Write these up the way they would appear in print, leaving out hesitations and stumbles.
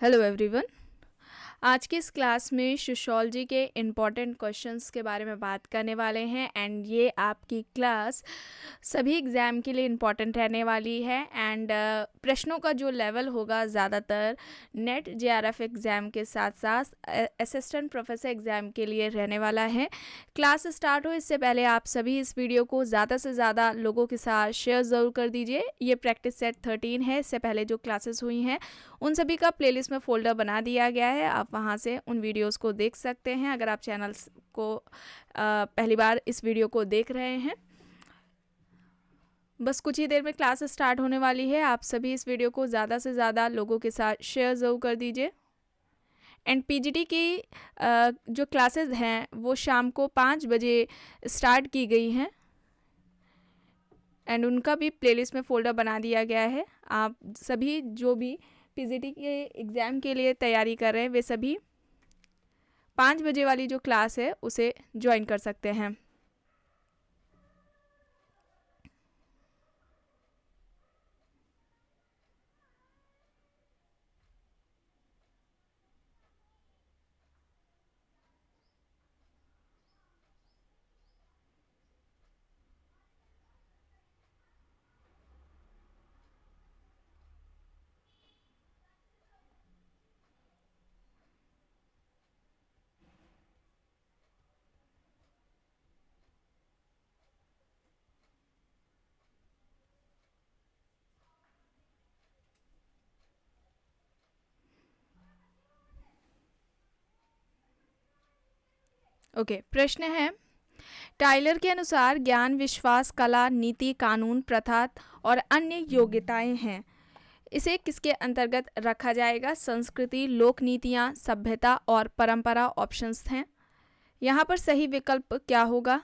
Hello everyone. आज की इस क्लास में सोशियोलॉजी के इम्पॉर्टेंट क्वेश्चंस के बारे में बात करने वाले हैं एंड ये आपकी क्लास सभी एग्ज़ाम के लिए इम्पॉर्टेंट रहने वाली है एंड प्रश्नों का जो लेवल होगा ज़्यादातर नेट जेआरएफ एग्ज़ाम के साथ साथ असिस्टेंट प्रोफेसर एग्ज़ाम के लिए रहने वाला है। क्लास स्टार्ट हो इससे पहले आप सभी इस वीडियो को ज़्यादा से ज़्यादा लोगों के साथ शेयर ज़रूर कर दीजिए। ये प्रैक्टिस सेट 13 है, इससे पहले जो क्लासेस हुई हैं उन सभी का प्लेलिस्ट में फ़ोल्डर बना दिया गया है, आप वहां से उन वीडियोस को देख सकते हैं अगर आप चैनल को पहली बार इस वीडियो को देख रहे हैं। बस कुछ ही देर में क्लास स्टार्ट होने वाली है, आप सभी इस वीडियो को ज़्यादा से ज़्यादा लोगों के साथ शेयर ज़रूर कर दीजिए। एंड पीजीटी की जो क्लासेस हैं वो शाम को 5 बजे स्टार्ट की गई हैं एंड उनका भी प्लेलिस्ट में फ़ोल्डर बना दिया गया है। आप सभी जो भी पीजीटी के एग्ज़ाम के लिए तैयारी कर रहे हैं वे सभी 5 बजे वाली जो क्लास है उसे ज्वाइन कर सकते हैं। ओके, प्रश्न है टाइलर के अनुसार ज्ञान, विश्वास, कला, नीति, कानून, प्रथा और अन्य योग्यताएं हैं, इसे किसके अंतर्गत रखा जाएगा? संस्कृति, लोक नीतियाँ, सभ्यता और परंपरा ऑप्शंस हैं। यहाँ पर सही विकल्प क्या होगा?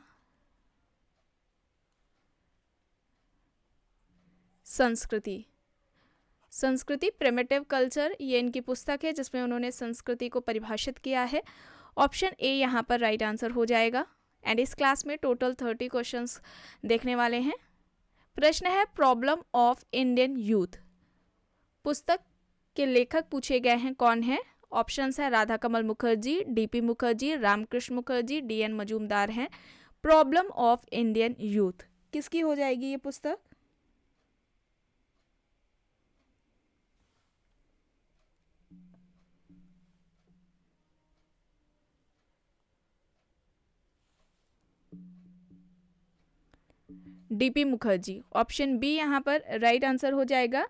संस्कृति। संस्कृति प्रिमिटिव कल्चर, ये इनकी पुस्तक है जिसमें उन्होंने संस्कृति को परिभाषित किया है। ऑप्शन ए यहाँ पर राइट आंसर हो जाएगा। एंड इस क्लास में टोटल 30 क्वेश्चंस देखने वाले हैं। प्रश्न है प्रॉब्लम ऑफ इंडियन यूथ। पुस्तक के लेखक पूछे गए हैं कौन है? ऑप्शंस है राधा कमल मुखर्जी, डीपी मुखर्जी, रामकृष्ण मुखर्जी, डीएन मजूमदार हैं। प्रॉब्लम ऑफ इंडियन यूथ किसकी हो जाएगी ये पुस्तक? डीपी मुखर्जी। ऑप्शन बी यहाँ पर राइट आंसर हो जाएगा।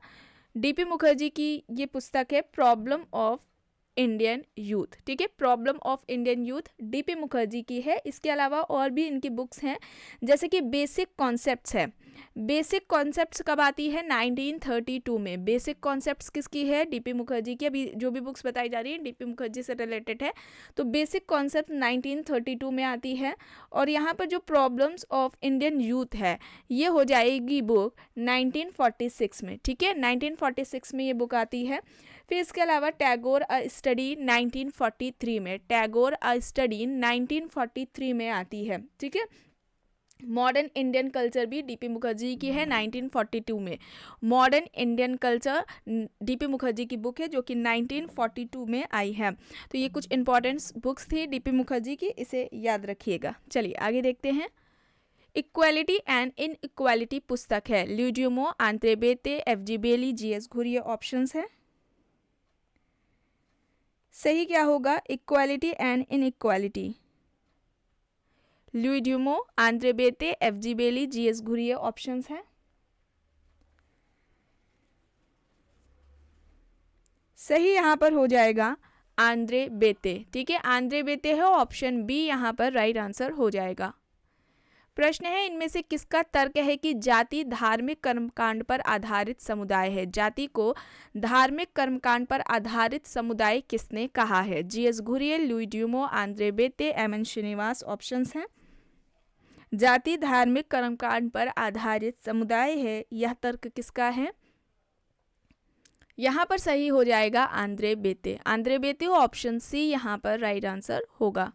डीपी मुखर्जी की ये पुस्तक है प्रॉब्लम ऑफ इंडियन यूथ। ठीक है, problem of Indian youth DP Mukherjee की है। इसके अलावा और भी इनकी बुक्स हैं जैसे कि बेसिक कॉन्सेप्ट्स है। बेसिक कॉन्सेप्ट्स कब आती है? 1932 में। बेसिक कॉन्सेप्ट्स किसकी है? डीपी मुखर्जी की। अभी जो भी बुक्स बताई जा रही हैं डीपी मुखर्जी से रिलेटेड है, तो बेसिक कॉन्सेप्ट 1932 में आती है। और यहाँ पर जो प्रॉब्लम्स ऑफ इंडियन यूथ है ये हो जाएगी बुक 1946 में। ठीक है, 1946 में ये बुक आती है। फिर इसके अलावा टैगोर अ स्टडी 1943 में। टैगोर अ स्टडी 1943 में आती है। ठीक है, मॉडर्न इंडियन कल्चर भी डीपी मुखर्जी की है 1942 में। Modern Indian culture DP Mukherjee की बुक है जो कि 1942 में आई है। तो ये कुछ इंपॉर्टेंट बुक्स थी डीपी मुखर्जी की, इसे याद रखिएगा। चलिए आगे देखते हैं। इक्वालिटी एंड इन इक्वालिटी पुस्तक है। ल्यूडियोमो, Angre बेते, F G. Bailey, G S. Ghurye options हैं। सही क्या होगा? Equality and inequality. Louis Dumont, Andre Beteille, F G. Bailey, G S. Ghurye options हैं। सही यहाँ पर हो जाएगा आंद्रे बेते। ठीक है, आंद्रे बेते है, ऑप्शन बी यहाँ पर राइट आंसर हो जाएगा। प्रश्न है इनमें से किसका तर्क है कि जाति धार्मिक कर्मकांड पर आधारित समुदाय है? जाति को धार्मिक कर्मकांड पर आधारित समुदाय किसने कहा है? जी.एस. घुरिये, ल्यूडियोमो, आंद्रे बेते, एम.एन. श्रीनिवास ऑप्शंस हैं। जाति धार्मिक कर्मकांड पर आधारित समुदाय है, यह तर्क किसका है? यहाँ पर सही हो जाएगा Andre Beteille. Andre Beteille option C यहाँ पर राइट आंसर होगा।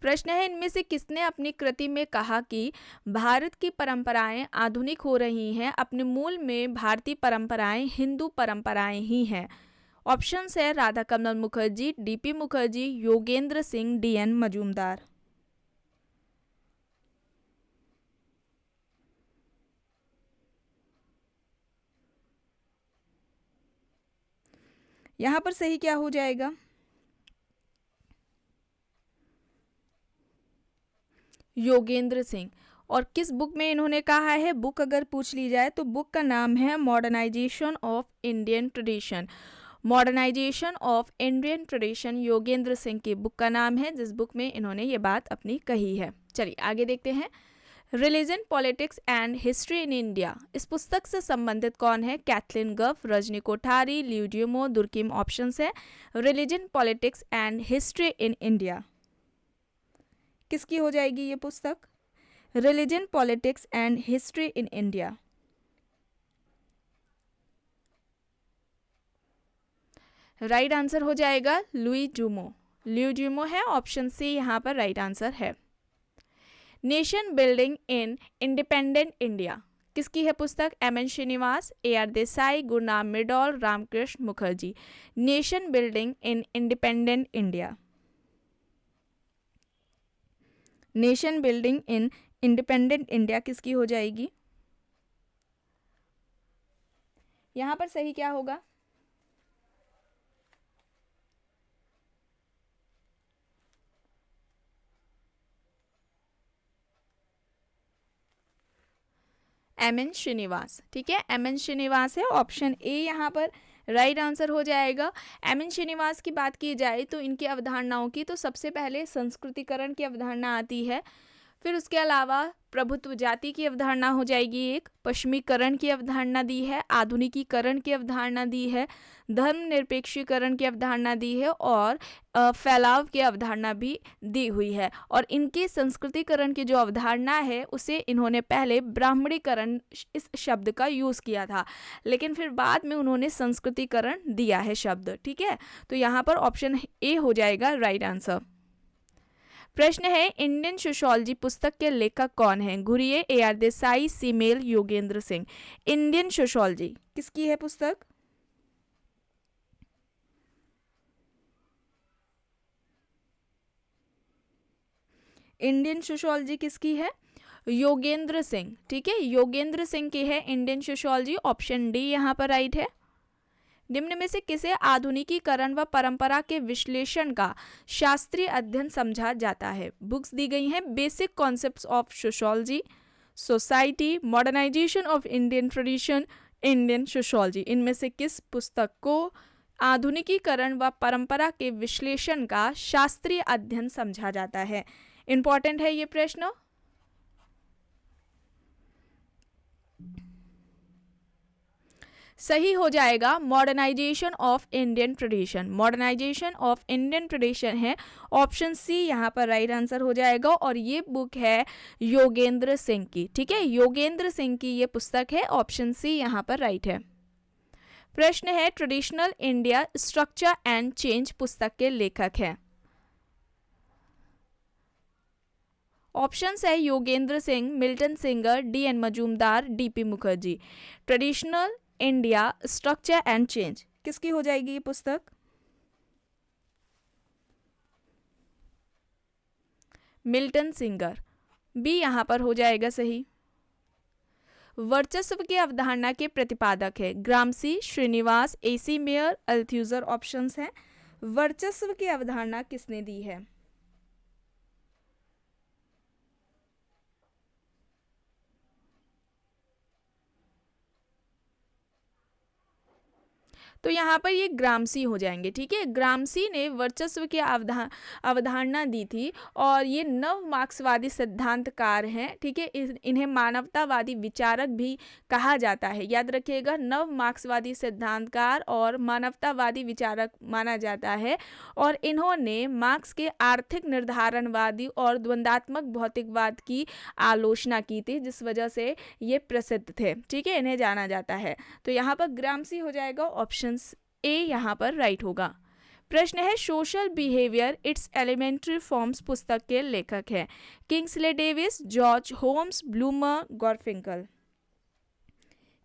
प्रश्न है इनमें से किसने अपनी कृति में कहा कि भारत की परंपराएं आधुनिक हो रही हैं, अपने मूल में भारतीय परंपराएं हिंदू परंपराएं ही हैं? ऑप्शंस है राधा कमल मुखर्जी, डीपी मुखर्जी, योगेंद्र सिंह, डीएन मजूमदार। यहां पर सही क्या हो जाएगा? योगेंद्र सिंह। और किस बुक में इन्होंने कहा है? बुक अगर पूछ ली जाए तो बुक का नाम है modernisation of Indian tradition. Modernisation of Indian tradition Yogendra Singh की बुक का नाम है, जिस बुक में इन्होंने ये बात अपनी कही है। चलिए आगे देखते हैं। Religion, politics and history in India, इस पुस्तक से संबंधित कौन है? कैथलीन गफ, रजनी कोठारी, ल्यूडियमो, दुर्किम। ऑप्शंस है religion, politics and history in India. किसकी हो जाएगी ये पुस्तक? Religion, politics and history in India. Right answer हो जाएगा लुई ड्यूमो। लुई ड्यूमो है, ऑप्शन सी यहाँ पर राइट आंसर है। Nation building in independent India, किसकी है पुस्तक? एम एन श्रीनिवास, ए आर देसाई, गुरनाम Myrdal, Ramkrishna Mukherjee. Nation building in independent India. Nation building in independent India किसकी हो जाएगी? यहां पर सही क्या होगा? एम एन श्रीनिवास। ठीक है, एम एन श्रीनिवास है, ऑप्शन ए यहाँ पर राइट आंसर हो जाएगा। एम एन श्रीनिवास की बात की जाए तो इनकी अवधारणाओं की तो सबसे पहले संस्कृतिकरण की अवधारणा आती है, फिर उसके अलावा प्रभुत्व जाति की अवधारणा हो जाएगी एक, पश्चिमीकरण की अवधारणा दी है, आधुनिकीकरण की अवधारणा दी है, धर्मनिरपेक्षीकरण की अवधारणा दी है और फैलाव की अवधारणा भी दी हुई है। और इनके संस्कृतिकरण की जो अवधारणा है उसे इन्होंने पहले ब्राह्मणीकरण इस शब्द का यूज़ किया था, लेकिन फिर बाद में उन्होंने संस्कृतिकरण दिया है शब्द। ठीक है, तो यहाँ पर ऑप्शन ए हो जाएगा राइट आंसर। प्रश्न है इंडियन सोशियोलॉजी पुस्तक के लेखक कौन हैं? Ghurye, A R Desai, Simmel, Yogendra Singh. Indian sociology किसकी है पुस्तक? इंडियन सोशियोलॉजी किसकी है? योगेंद्र सिंह। ठीक है, योगेंद्र सिंह की है इंडियन सोशियोलॉजी, ऑप्शन डी यहाँ पर राइट है। निम्न में से किसे आधुनिकीकरण व परंपरा के विश्लेषण का शास्त्रीय अध्ययन समझा जाता है? बुक्स दी गई हैं basic concepts of sociology, society, modernisation of Indian tradition, Indian sociology. इनमें से किस पुस्तक को आधुनिकीकरण व परंपरा के विश्लेषण का शास्त्रीय अध्ययन समझा जाता है? इंपॉर्टेंट है ये प्रश्न। सही हो जाएगा modernisation of Indian tradition. Modernisation of Indian tradition है, ऑप्शन सी यहाँ पर राइट आंसर हो जाएगा। और ये बुक है योगेंद्र सिंह की। ठीक है, योगेंद्र सिंह की ये पुस्तक है, ऑप्शन सी यहाँ पर राइट है। प्रश्न है traditional India structure and change पुस्तक के लेखक हैं? ऑप्शंस है Yogendra Singh, Milton Singer, D N Majumdar, DP Mukherjee. Traditional India structure and change किसकी हो जाएगी ये पुस्तक? मिल्टन सिंगर, बी यहाँ पर हो जाएगा सही। वर्चस्व की अवधारणा के प्रतिपादक है ग्रामसी, श्रीनिवास, एसी मेयर, अल्थ्यूजर। ऑप्शंस हैं वर्चस्व की अवधारणा किसने दी है? तो यहाँ पर ये ग्रामसी हो जाएंगे। ठीक है, ग्रामसी ने वर्चस्व की अवधारणा दी थी और ये नव मार्क्सवादी सिद्धांतकार हैं। ठीक है, इन्हें मानवतावादी विचारक भी कहा जाता है। याद रखिएगा, नव मार्क्सवादी सिद्धांतकार और मानवतावादी विचारक माना जाता है। और इन्होंने मार्क्स के आर्थिक निर्धारणवादी और द्वंद्वात्मक भौतिकवाद की आलोचना की थी, जिस वजह से ये प्रसिद्ध थे। ठीक है, इन्हें जाना जाता है। तो यहाँ पर ग्रामसी हो जाएगा, ऑप्शन ए यहाँ पर राइट होगा। प्रश्न है social behaviour its elementary forms पुस्तक के लेखक हैं? Kingsley Davis, George Homans, Blumer, Garfinkel.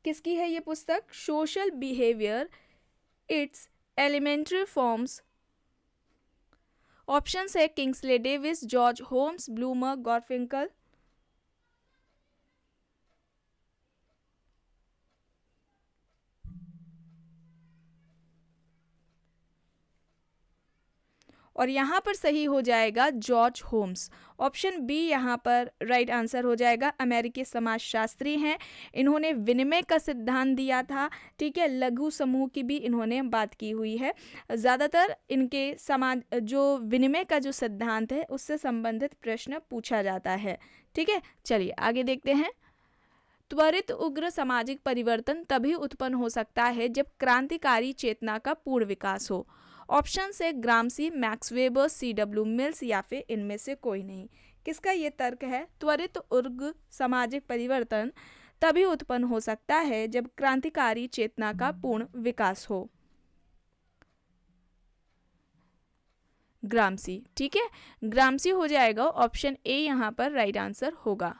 किसकी है ये पुस्तक? Social behaviour its elementary forms. Option है Kingsley Davis, George Homans, Blumer, Garfinkel. और यहाँ पर सही हो जाएगा जॉर्ज होम्स। ऑप्शन बी यहाँ पर राइट आंसर हो जाएगा। अमेरिकी समाजशास्त्री हैं, इन्होंने विनिमय का सिद्धांत दिया था। ठीक है, लघु समूह की भी इन्होंने बात की हुई है। ज़्यादातर इनके समाज जो विनिमय का जो सिद्धांत है उससे संबंधित प्रश्न पूछा जाता है। ठीक है, चलिए आगे देखते हैं। त्वरित उग्र सामाजिक परिवर्तन तभी उत्पन्न हो सकता है जब क्रांतिकारी चेतना का पूर्ण विकास हो। ऑप्शन है ग्रामसी, मैक्स वेबर, C.W. मिल्स या फिर इनमें से कोई नहीं। किसका ये तर्क है? त्वरित उग्र सामाजिक परिवर्तन तभी उत्पन्न हो सकता है जब क्रांतिकारी चेतना का पूर्ण विकास हो। ग्रामसी। ठीक है, ग्रामसी हो जाएगा। ऑप्शन ए यहाँ पर राइट आंसर होगा।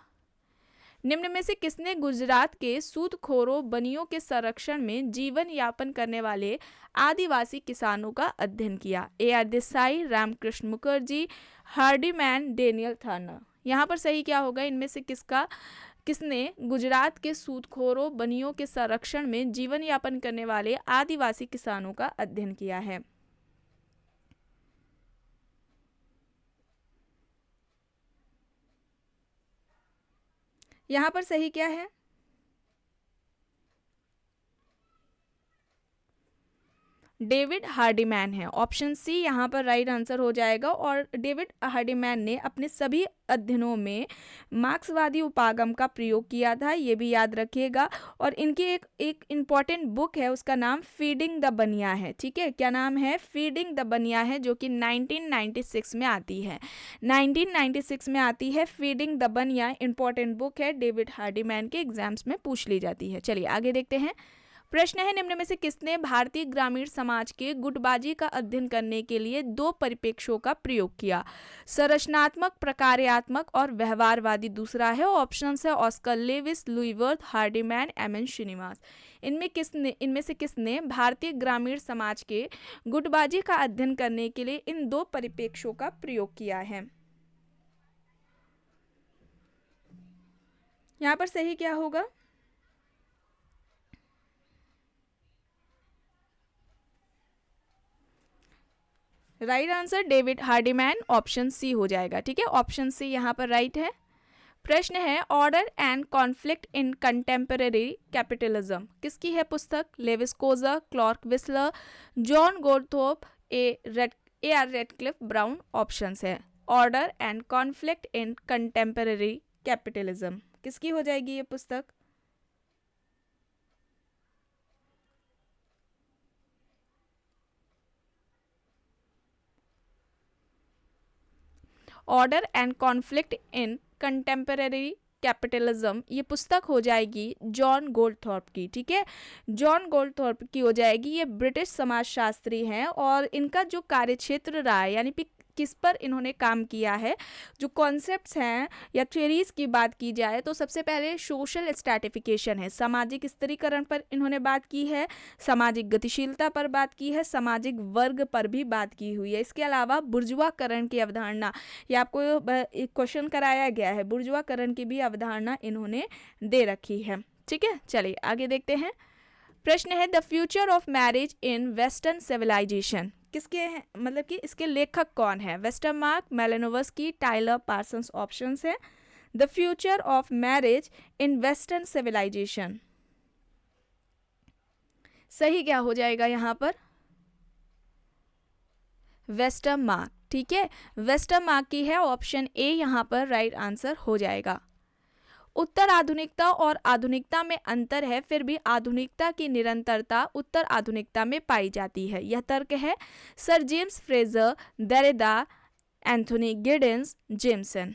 निम्न में से किसने गुजरात के सूदखोरों बनियों के संरक्षण में जीवन यापन करने वाले आदिवासी किसानों का अध्ययन किया? A.R. देसाई, रामकृष्ण मुखर्जी, हार्डीमैन, डेनियल थाना। यहाँ पर सही क्या होगा? इनमें से किसने गुजरात के सूदखोरों बनियों के संरक्षण में जीवन यापन करने वाले आदिवासी किसानों का अध्ययन किया है? यहाँ पर सही क्या है? डेविड हार्डीमैन है। ऑप्शन सी यहाँ पर राइट आंसर हो जाएगा। और डेविड हार्डीमैन ने अपने सभी अध्ययनों में मार्क्सवादी उपागम का प्रयोग किया था, ये भी याद रखिएगा। और इनकी एक इम्पॉर्टेंट बुक है, उसका नाम फीडिंग द बनिया है। ठीक है, क्या नाम है? फीडिंग द बनिया है, जो कि 1996 में आती है। 1996 में आती है फीडिंग द बनिया। इंपॉर्टेंट बुक है, डेविड हार्डीमैन के एग्जाम्स में पूछ ली जाती है। चलिए आगे देखते हैं। प्रश्न है, निम्न में से किसने भारतीय ग्रामीण समाज के गुटबाजी का अध्ययन करने के लिए दो परिप्रेक्ष्यों का प्रयोग किया? संरचनात्मक, प्रकार्यात्मक और व्यवहारवादी दूसरा है। ऑप्शन है Oscar Lewis, Louis Wirth, Hardiman, M.N. Srinivas. इनमें से किसने भारतीय ग्रामीण समाज के गुटबाजी का अध्ययन करने के लिए इन दो परिप्रेक्ष्यों का प्रयोग किया है? यहाँ पर सही क्या होगा? Right answer David Hardiman, option C हो जाएगा। ठीक है, ऑप्शन सी यहाँ पर राइट है। प्रश्न है, order and conflict in contemporary capitalism किसकी है पुस्तक? Lewis Coser, Clark Wissler, John Goldthorpe, A.R. Radcliffe Brown. Option है order and conflict in contemporary capitalism किसकी हो जाएगी ये पुस्तक? Order and conflict in contemporary capitalism ये पुस्तक हो जाएगी जॉन गोल्डथॉर्प की। ठीक है, जॉन गोल्डथॉर्प की हो जाएगी। ये ब्रिटिश समाजशास्त्री हैं और इनका जो कार्यक्षेत्र रहा है, यानी किस पर इन्होंने काम किया है, जो कॉन्सेप्ट्स हैं या थ्योरीज की बात की जाए तो सबसे पहले सोशल स्ट्रैटिफिकेशन है, सामाजिक स्तरीकरण पर इन्होंने बात की है, सामाजिक गतिशीलता पर बात की है, सामाजिक वर्ग पर भी बात की हुई है। इसके अलावा बुर्जुआकरण की अवधारणा, ये आपको एक क्वेश्चन कराया गया है, बुर्जुआकरण की भी अवधारणा इन्होंने दे रखी है। ठीक है, चलिए आगे देखते हैं। प्रश्न है, the future of marriage in western civilisation किसके हैं, मतलब कि इसके लेखक कौन है? Westermarck, Malinowski, Tylor Parsons. Options है the future of marriage in western civilisation. सही क्या हो जाएगा यहाँ पर? वेस्टरमार्क। ठीक है, वेस्टरमार्क की है। ऑप्शन ए यहाँ पर राइट आंसर हो जाएगा। उत्तर आधुनिकता और आधुनिकता में अंतर है, फिर भी आधुनिकता की निरंतरता उत्तर आधुनिकता में पाई जाती है। यह तर्क है sir James Frazer, Derrida, Anthony Giddens, Jameson.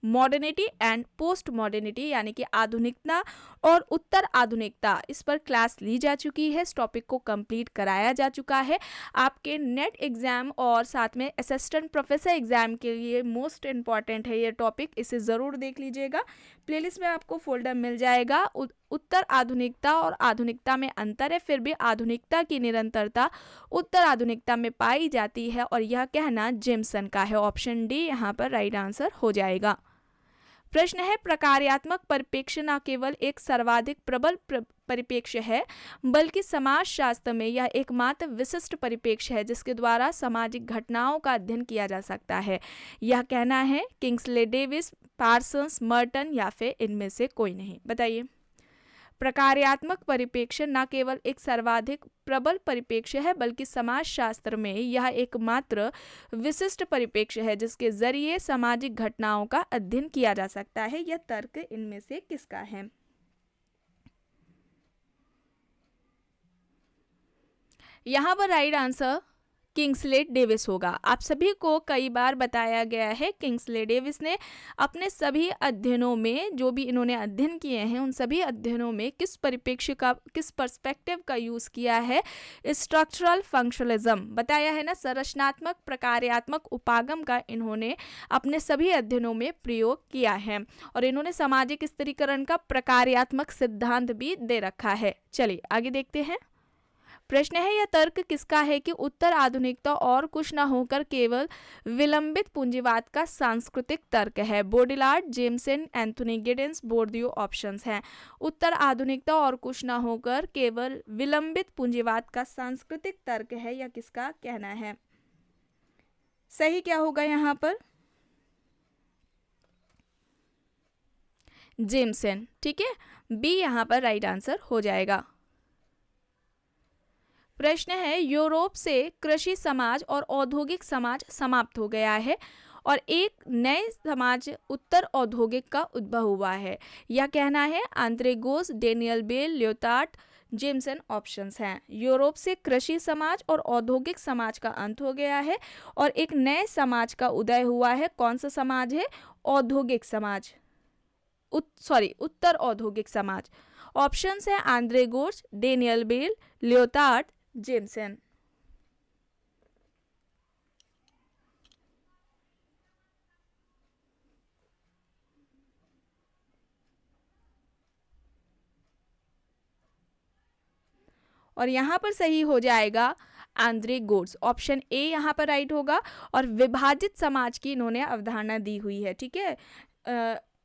Modernity and postmodernity यानी कि आधुनिकता और उत्तर आधुनिकता, इस पर क्लास ली जा चुकी है, इस टॉपिक को कंप्लीट कराया जा चुका है। आपके नेट एग्जाम और साथ में असिस्टेंट प्रोफेसर एग्जाम के लिए मोस्ट इम्पॉर्टेंट है ये टॉपिक, इसे ज़रूर देख लीजिएगा। प्लेलिस्ट में आपको फोल्डर मिल जाएगा। उत्तर आधुनिकता और आधुनिकता में अंतर है, फिर भी आधुनिकता की निरंतरता उत्तर आधुनिकता में पाई जाती है, और यह कहना जेम्सन का है। ऑप्शन डी यहाँ पर राइट आंसर हो जाएगा। प्रश्न है, प्रकार्यात्मक परिप्रेक्ष्य न केवल एक सर्वाधिक प्रबल परिप्रेक्ष्य है, बल्कि समाजशास्त्र में यह एकमात्र विशिष्ट परिप्रेक्ष्य है जिसके द्वारा सामाजिक घटनाओं का अध्ययन किया जा सकता है। यह कहना है किंग्सले डेविस, पार्सन्स, मर्टन या फिर इनमें से कोई नहीं। बताइए। प्रकार्यात्मक परिप्रेक्ष्य न केवल एक सर्वाधिक प्रबल परिप्रेक्ष्य है, बल्कि समाजशास्त्र में यह एकमात्र विशिष्ट परिप्रेक्ष्य है जिसके जरिए सामाजिक घटनाओं का अध्ययन किया जा सकता है। यह तर्क इनमें से किसका है? यहाँ पर राइट आंसर किंग्सले डेविस होगा। आप सभी को कई बार बताया गया है, किंग्सले डेविस ने अपने सभी अध्ययनों में, जो भी इन्होंने अध्ययन किए हैं, उन सभी अध्ययनों में किस परिप्रेक्ष्य का, किस पर्सपेक्टिव का यूज़ किया है? स्ट्रक्चरल फंक्शनलिज्म बताया है ना, संरचनात्मक प्रकार्यात्मक उपागम का इन्होंने अपने सभी अध्ययनों में प्रयोग किया है, और इन्होंने सामाजिक स्थिरीकरण का प्रकार्यात्मक सिद्धांत भी दे रखा है। चलिए आगे देखते हैं। प्रश्न है, यह तर्क किसका है कि उत्तर आधुनिकता और कुछ न होकर केवल विलंबित पूंजीवाद का सांस्कृतिक तर्क है? बोडिलार्ड, जेमसन, एंथोनी गिडेंस, बोर्दियो ऑप्शंस हैं। उत्तर आधुनिकता और कुछ न होकर केवल विलंबित पूंजीवाद का सांस्कृतिक तर्क है, यह किसका कहना है? सही क्या होगा यहाँ पर? जेमसन। ठीक है, बी यहाँ पर राइट आंसर हो जाएगा। प्रश्न है, यूरोप से कृषि समाज और औद्योगिक समाज समाप्त हो गया है और एक नए समाज उत्तर औद्योगिक का उद्भव हुआ है। यह कहना है Andre Gorz, Daniel Bell, Lyotard, Jameson options हैं। यूरोप से कृषि समाज और औद्योगिक समाज का अंत हो गया है और एक नए समाज का उदय हुआ है। कौन सा समाज है? औद्योगिक समाज, उत्तर औद्योगिक समाज। ऑप्शंस हैं Andre Gorz, Daniel Bell, Lyotard, Jamieson. और यहाँ पर सही हो जाएगा आंद्रे गोर्स। ऑप्शन ए यहाँ पर राइट होगा। और विभाजित समाज की इन्होंने अवधारणा दी हुई है। ठीक है,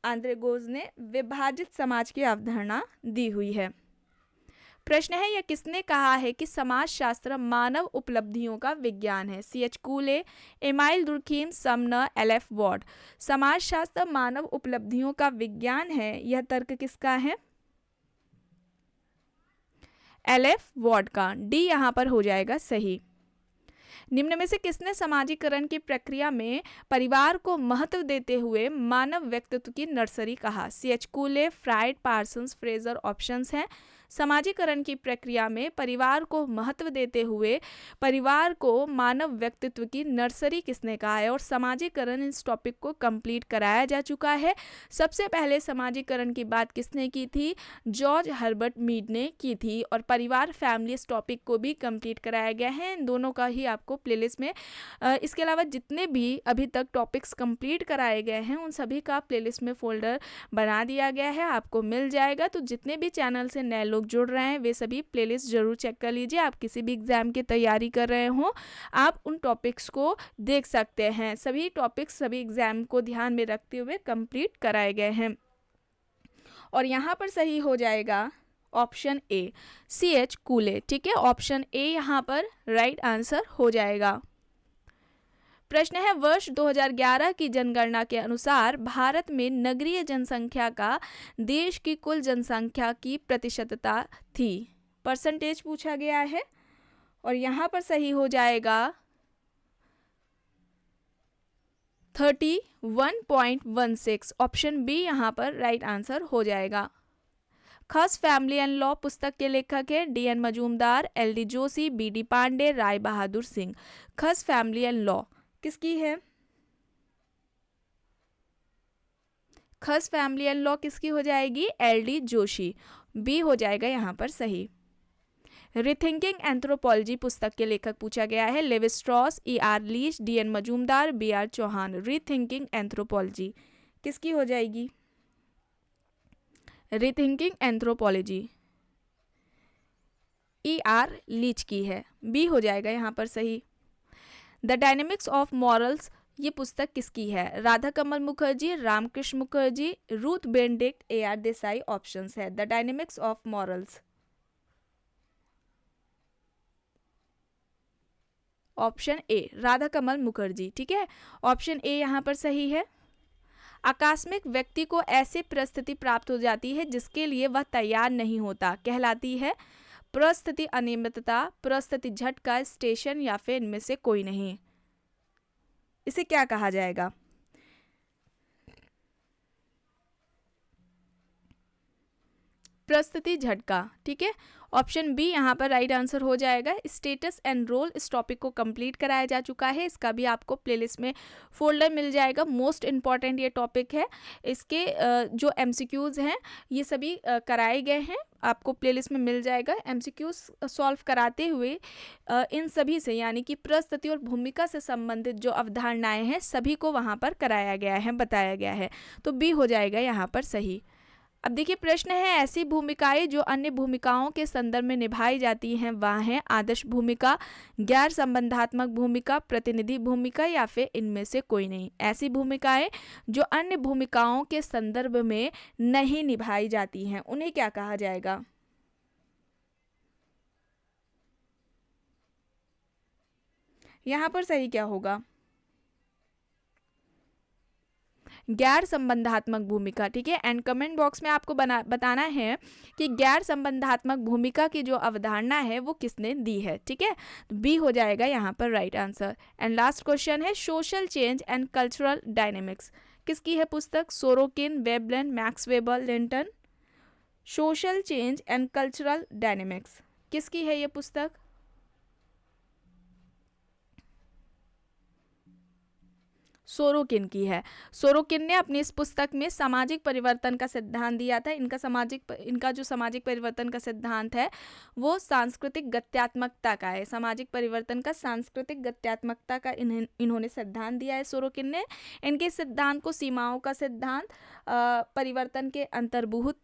आंद्रे गोर्स ने विभाजित समाज की अवधारणा दी हुई है। प्रश्न है, यह किसने कहा है कि समाजशास्त्र मानव उपलब्धियों का विज्ञान है? C H Cooley, Emile Durkheim, Sumner, L F Ward. समाजशास्त्र मानव उपलब्धियों का विज्ञान है, यह तर्क किसका है? एल एफ वॉर्ड का। डी यहाँ पर हो जाएगा सही। निम्न में से किसने समाजीकरण की प्रक्रिया में परिवार को महत्व देते हुए मानव व्यक्तित्व की नर्सरी कहा? सी H कूले, fried, Parsons, Fraser options हैं। समाजीकरण की प्रक्रिया में परिवार को महत्व देते हुए परिवार को मानव व्यक्तित्व की नर्सरी किसने कहा है? और समाजीकरण इस टॉपिक को कंप्लीट कराया जा चुका है। सबसे पहले समाजीकरण की बात किसने की थी? जॉर्ज हर्बर्ट मीड ने की थी। और परिवार, फैमिली, इस टॉपिक को भी कंप्लीट कराया गया है। इन दोनों का ही आपको प्लेलिस्ट में, इसके अलावा जितने भी अभी तक टॉपिक्स कंप्लीट कराए गए हैं उन सभी का प्लेलिस्ट में फोल्डर बना दिया गया है, आपको मिल जाएगा। तो जितने भी चैनल से नए लोग जुड़ रहे हैं वे सभी प्लेलिस्ट जरूर चेक कर लीजिए। आप किसी भी एग्जाम की तैयारी कर रहे हो, आप उन टॉपिक्स को देख सकते हैं। सभी टॉपिक्स सभी एग्जाम को ध्यान में रखते हुए कंप्लीट कराए गए हैं। और यहाँ पर सही हो जाएगा ऑप्शन ए, सी एच कूले। ठीक है, ऑप्शन ए यहाँ पर राइट आंसर हो जाएगा। प्रश्न है, वर्ष 2011 की जनगणना के अनुसार भारत में नगरीय जनसंख्या का देश की कुल जनसंख्या की प्रतिशतता थी? परसेंटेज पूछा गया है और यहाँ पर सही हो जाएगा 31.16। ऑप्शन बी यहाँ पर राइट आंसर हो जाएगा। खस फैमिली एंड लॉ पुस्तक के लेखक है D N Majumdar, L D Joshi, B D Pande, Rai Bahadur Singh. Khas family and law किसकी है? खस फैमिली एंड लॉ किसकी हो जाएगी? LD जोशी, बी हो जाएगा यहाँ पर सही। रिथिंकिंग एंथ्रोपोलॉजी पुस्तक के लेखक पूछा गया है, Levi Strauss, ER Leach, DN Majumdar, BR Chauhan. Rethinking anthropology किसकी हो जाएगी? रिथिंकिंग एंथ्रोपोलॉजी ER लीच की है, बी हो जाएगा यहाँ पर सही। द डायनेमिक्स ऑफ मॉरल्स ये पुस्तक किसकी है? Radha Kamal Mukherjee, Ramkrishna Mukherjee, Ruth Benedict, AR Desai options है। The dynamics of morals, option A Radha Kamal Mukherjee, ठीक है, ऑप्शन ए यहाँ पर सही है। आकस्मिक व्यक्ति को ऐसी परिस्थिति प्राप्त हो जाती है जिसके लिए वह तैयार नहीं होता, कहलाती है परिस्थिति अनियमितता, परिस्थिति झटका, स्टेशन या फिर इनमें से कोई नहीं। इसे क्या कहा जाएगा? परिस्थिति झटका, ठीक है, ऑप्शन बी यहाँ पर राइट आंसर हो जाएगा। स्टेटस एंड रोल इस टॉपिक को कंप्लीट कराया जा चुका है, इसका भी आपको प्लेलिस्ट में फोल्डर मिल जाएगा। मोस्ट इम्पॉर्टेंट ये टॉपिक है, इसके जो MCQs हैं ये सभी कराए गए हैं, आपको प्लेलिस्ट में मिल जाएगा। MCQs सॉल्व कराते हुए इन सभी से यानी कि परिस्थिति और भूमिका से संबंधित जो अवधारणाएं हैं सभी को वहाँ पर कराया गया है, बताया गया है, तो बी हो जाएगा यहाँ पर सही। अब देखिए प्रश्न है, ऐसी भूमिकाएं जो अन्य भूमिकाओं के संदर्भ में निभाई जाती हैं वह हैं आदर्श भूमिका, गैर संबंधात्मक भूमिका, प्रतिनिधि भूमिका या फिर इनमें से कोई नहीं। ऐसी भूमिकाएं जो अन्य भूमिकाओं के संदर्भ में नहीं निभाई जाती हैं उन्हें क्या कहा जाएगा? यहाँ पर सही क्या होगा? गैर संबंधात्मक भूमिका, ठीक है। एंड कमेंट बॉक्स में आपको बताना है कि गैर संबंधात्मक भूमिका की जो अवधारणा है वो किसने दी है, ठीक है, तो बी हो जाएगा यहाँ पर right answer. And last question है, social change and cultural dynamics किसकी है पुस्तक? Sorokin, Veblen, Max Weber, Linton. Social change and cultural dynamics किसकी है ये पुस्तक? सोरोकिन की है। सोरोकिन ने अपनी इस पुस्तक में सामाजिक परिवर्तन का सिद्धांत दिया था। इनका जो सामाजिक परिवर्तन का सिद्धांत है वो सांस्कृतिक गत्यात्मकता का है। सामाजिक परिवर्तन का सांस्कृतिक गत्यात्मकता का इन्होंने सिद्धांत दिया है सोरोकिन ने। इनके सिद्धांत को सीमाओं का सिद्धांत, परिवर्तन के अंतर्भूत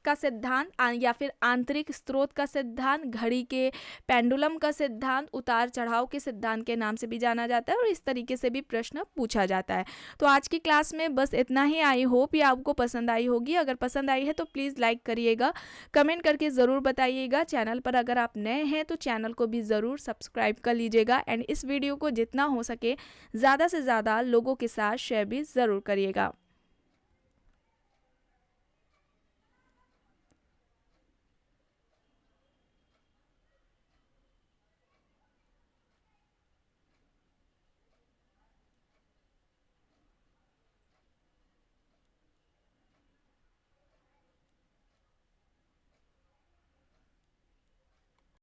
का सिद्धांत या फिर आंतरिक स्रोत का सिद्धांत, घड़ी के पेंडुलम का सिद्धांत, उतार चढ़ाव के सिद्धांत के नाम से भी जाना जाता है और इस तरीके से भी प्रश्न पूछा जाता है। तो आज की क्लास में बस इतना ही। आई होप ये आपको पसंद आई होगी। अगर पसंद आई है तो प्लीज़ लाइक करिएगा, कमेंट करके ज़रूर बताइएगा। चैनल पर अगर आप नए हैं तो चैनल को भी ज़रूर सब्सक्राइब कर लीजिएगा एंड इस वीडियो को जितना हो सके ज़्यादा से ज़्यादा लोगों के साथ शेयर भी ज़रूर करिएगा।